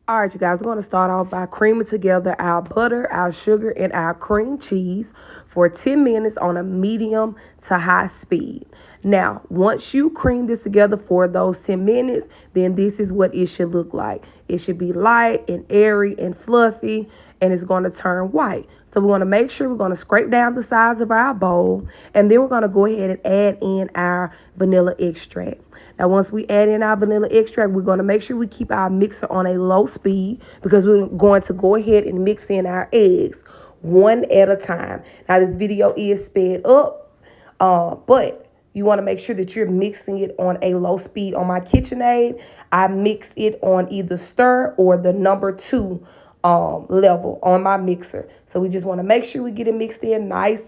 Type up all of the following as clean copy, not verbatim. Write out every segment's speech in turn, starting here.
All right, you guys, we're going to start off by creaming together our butter, our sugar, and our cream cheese for 10 minutes on a medium to high speed. Now, once you cream this together for those 10 minutes, then this is what it should look like. It should be light and airy and fluffy, and it's going to turn white. So we're going to make sure we're going to scrape down the sides of our bowl, and then we're going to go ahead and add in our vanilla extract. Now, once we add in our vanilla extract, we're going to make sure we keep our mixer on a low speed because we're going to go ahead and mix in our eggs one at a time. Now, this video is sped up, but you want to make sure that you're mixing it on a low speed. On my KitchenAid, I mix it on either stir or the number 2 level on my mixer. So we just want to make sure we get it mixed in nice,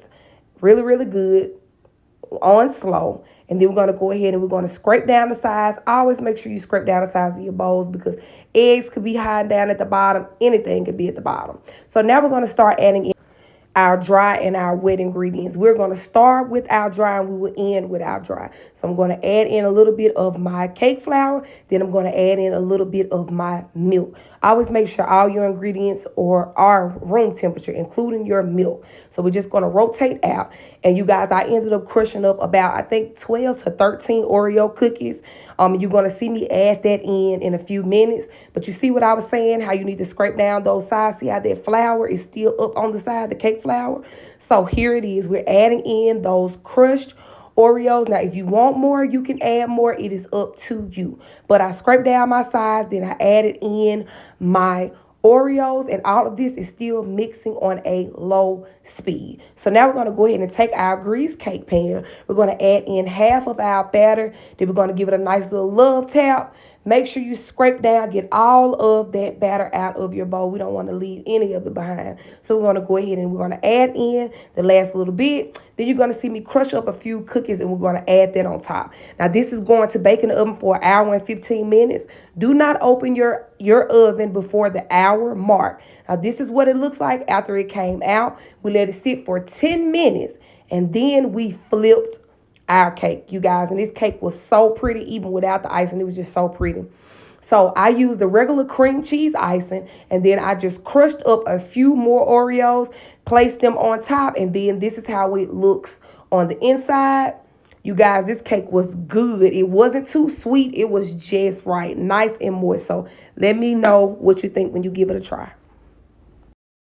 really, really good on slow. And then we're going to go ahead and we're going to scrape down the sides. Always make sure you scrape down the sides of your bowls because eggs could be hiding down at the bottom. Anything could be at the bottom. So now we're going to start adding in our dry and our wet ingredients. We're going to start with our dry and we will end with our dry. So I'm going to add in a little bit of my cake flour. Then I'm going to add in a little bit of my milk. Always make sure all your ingredients are room temperature, including your milk. So we're just going to rotate out. And you guys, I ended up crushing up about, I think, 12 to 13 Oreo cookies. You're going to see me add that in a few minutes. But you see what I was saying, how you need to scrape down those sides. See how that flour is still up on the side, the cake flour? So here it is. We're adding in those crushed Oreos. Now, if you want more, you can add more. It is up to you. But I scraped down my sides. Then I added in my Oreos, and all of this is still mixing on a low speed. So now we're going to go ahead and take our greased cake pan. We're going to add in half of our batter. Then we're going to give it a nice little love tap. Make sure you scrape down, get all of that batter out of your bowl. We don't want to leave any of it behind. So we're going to go ahead and we're going to add in the last little bit. Then you're going to see me crush up a few cookies and we're going to add that on top. Now this is going to bake in the oven for an hour and 15 minutes. Do not open your oven before the hour mark. Now this is what it looks like after it came out. We let it sit for 10 minutes and then we flipped our cake, you guys. And this cake was so pretty even without the icing. It was just so pretty. So I used the regular cream cheese icing, and then I just crushed up a few more Oreos, placed them on top, and then this is how it looks on the inside. You guys, this cake was good. It wasn't too sweet. It was just right, nice and moist. So let me know what you think when you give it a try.